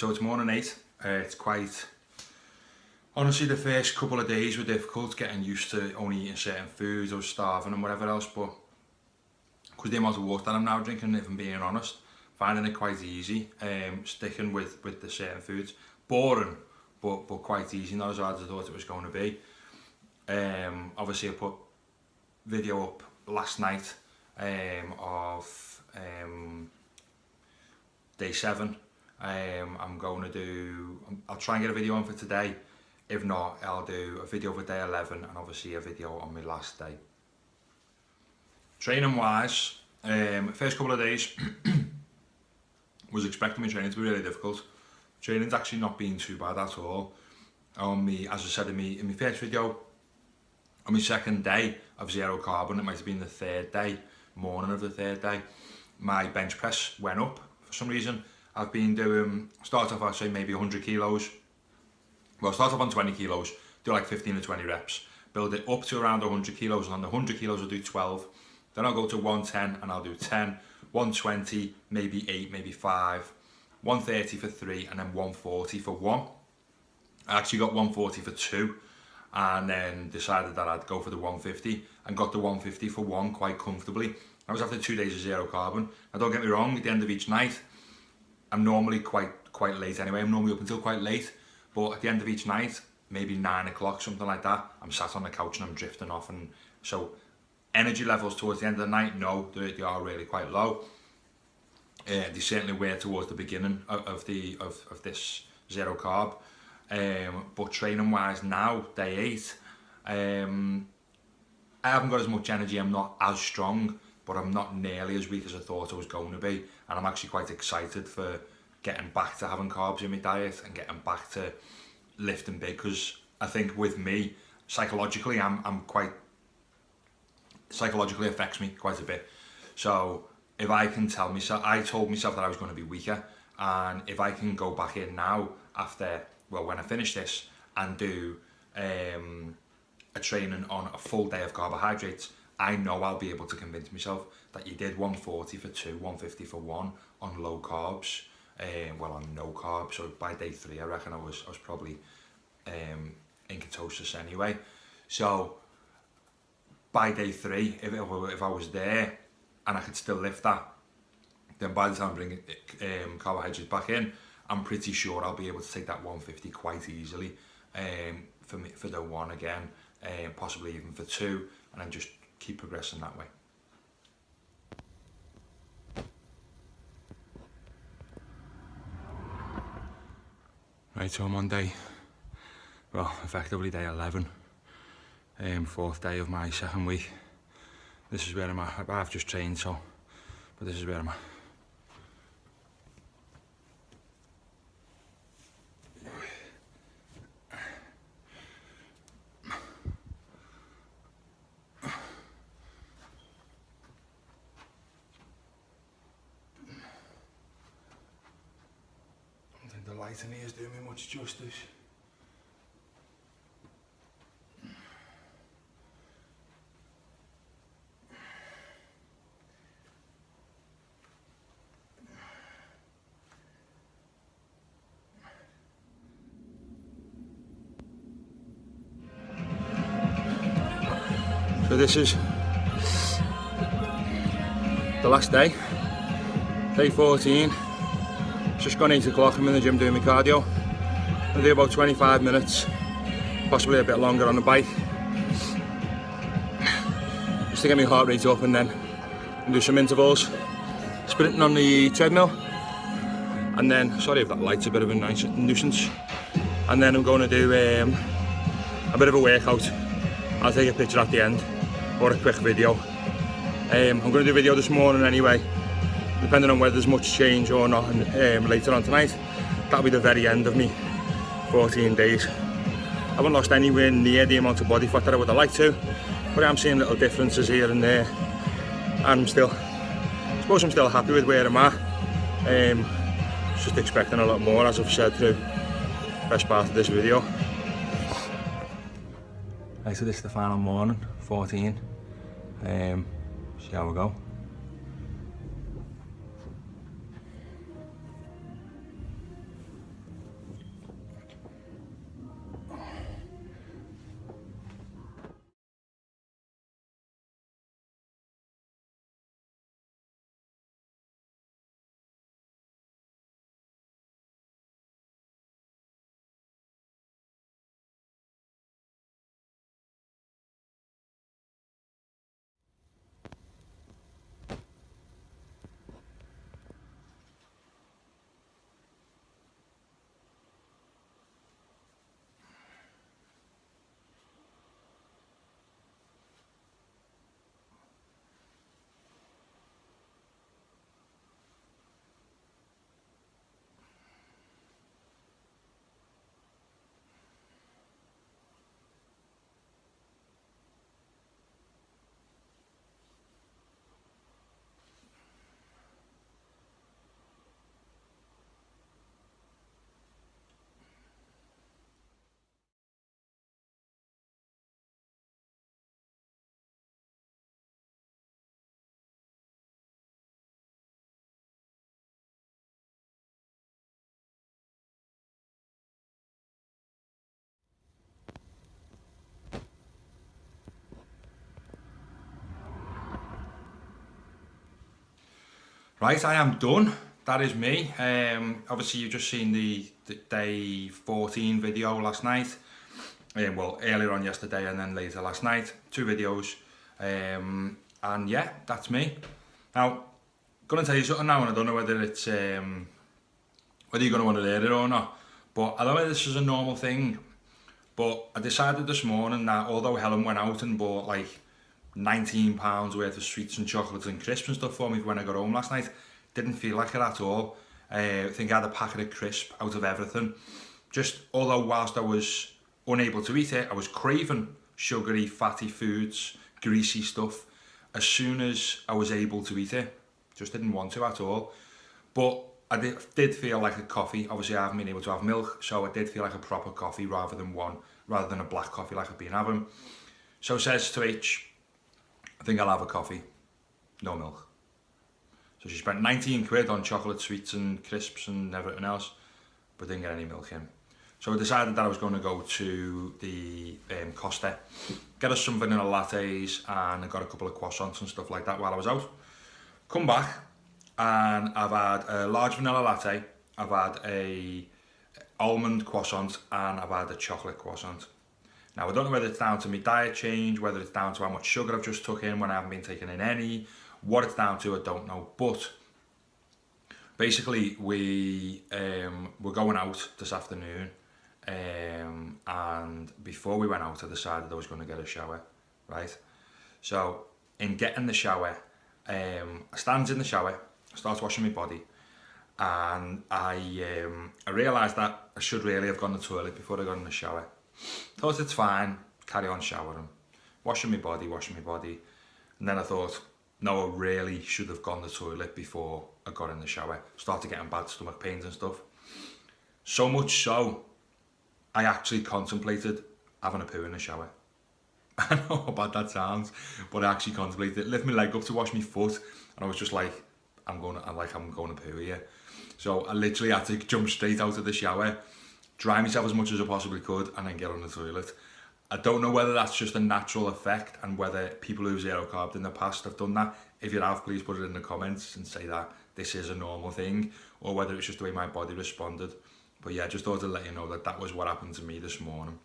So it's morning 8. It's quite... Honestly, the first couple of days were difficult, getting used to only eating certain foods or starving and whatever else, but because the amount of water that I'm now drinking, if I'm being honest, finding it quite easy, sticking with the certain foods. Boring, but quite easy, not as hard as I thought it was going to be. Obviously I put video up last night of day 7. I'll try and get a video on for today. If not, I'll do a video for day 11 and obviously a video on my last day. Training wise, first couple of days was expecting my training to be really difficult. Training's actually not been too bad at all. As I said in my first video, on my second day of zero carb, and it might have been the third day, morning of the third day, my bench press went up for some reason. I've been doing, start off I'd say maybe 100 kilos. Well, start off on 20 kilos, do like 15 to 20 reps, build it up to around 100 kilos, and on the 100 kilos I'll do 12. Then I'll go to 110 and I'll do 10, 120, maybe 8, maybe 5, 130 for 3, and then 140 for 1. I actually got 140 for 2, and then decided that I'd go for the 150, and got the 150 for 1 quite comfortably. That was after 2 days of zero carbon. Now don't get me wrong, at the end of each night, I'm normally quite late anyway, I'm normally up until quite late, but at the end of each night, maybe 9 o'clock, something like that, I'm sat on the couch and I'm drifting off, and so energy levels towards the end of the night, no, they are really quite low. They certainly were towards the beginning of this zero carb, but training wise now, day 8, I haven't got as much energy, I'm not as strong, but I'm not nearly as weak as I thought I was going to be, and I'm actually quite excited for getting back to having carbs in my diet and getting back to lifting big, because I think with me, psychologically affects me quite a bit. So if I can tell myself, I told myself that I was going to be weaker, and if I can go back in now after, well, when I finish this and do a training on a full day of carbohydrates, I know I'll be able to convince myself that you did 140 for 2, 150 for 1 on low carbs, well, on no carbs. So by day 3 I reckon I was probably in ketosis anyway. So by day 3, if I was there and I could still lift that, then by the time I bring carbohydrates back in, I'm pretty sure I'll be able to take that 150 quite easily for the 1 again, possibly even for 2, and then just keep progressing that way. Right, so I'm on effectively day 11, 4th day of my 2nd week. This is where I'm at. I've just trained, but this is where I'm at. I don't think the light in here is doing me much justice. So this is the last day, day 14. It's just gone 8 o'clock, I'm in the gym doing my cardio. I'll do about 25 minutes, possibly a bit longer on the bike, just to get my heart rate up, and then do some intervals, sprinting on the treadmill, and then, sorry if that light's a bit of a nuisance, and then I'm going to do a bit of a workout. I'll take a picture at the end, or a quick video. I'm going to do a video this morning anyway, depending on whether there's much change or not, and later on tonight. That'll be the very end of me 14 days. I haven't lost anywhere near the amount of body fat that I would have liked to, but I'm seeing little differences here and there, and I suppose I'm still happy with where I'm at. Just expecting a lot more, as I've said through the best part of this video. Right, so this is the final morning, 14. See how we go. Right, I am done. That is me. Obviously you've just seen the day 14 video last night. Well, earlier on yesterday and then later last night. 2 videos. And yeah, that's me. Now, gonna tell you something now, and I don't know whether it's whether you're gonna want to hear it or not. But I don't know if this is a normal thing. But I decided this morning that although Helen went out and bought like £19 worth of sweets and chocolates and crisps and stuff for me when I got home last night, didn't feel like it at all. I think I had a packet of crisp out of everything. Just although whilst I was unable to eat it, I was craving sugary, fatty foods, greasy stuff. As soon as I was able to eat it, just didn't want to at all. But I did feel like a coffee. Obviously I haven't been able to have milk, so I did feel like a proper coffee rather than a black coffee like I've been having. So says to H, I think I'll have a coffee, no milk. So she spent 19 quid on chocolate sweets and crisps and everything else, but didn't get any milk in. So I decided that I was going to go to the Costa, get us some vanilla lattes, and I got a couple of croissants and stuff like that while I was out. Come back, and I've had a large vanilla latte, I've had a almond croissant, and I've had a chocolate croissant. Now I don't know whether it's down to my diet change, whether it's down to how much sugar I've just took in when I haven't been taking in any, what it's down to I don't know, but basically we're going out this afternoon, and before we went out I decided I was going to get a shower, right? So in getting the shower, I stand in the shower, I start washing my body, and I realised that I should really have gone to the toilet before I got in the shower. Thought it's fine, carry on showering, washing my body, and then I thought, no, I really should have gone to the toilet before I got in the shower. Started getting bad stomach pains and stuff. So much so, I actually contemplated having a poo in the shower. I know how bad that sounds, but I actually contemplated, lift my leg up to wash my foot, and I was just like, I'm going to poo here. So I literally had to jump straight out of the shower, dry myself as much as I possibly could, and then get on the toilet. I don't know whether that's just a natural effect and whether people who've zero carb in the past have done that. If you have, please put it in the comments and say that this is a normal thing, or whether it's just the way my body responded. But yeah, just thought to let you know that that was what happened to me this morning.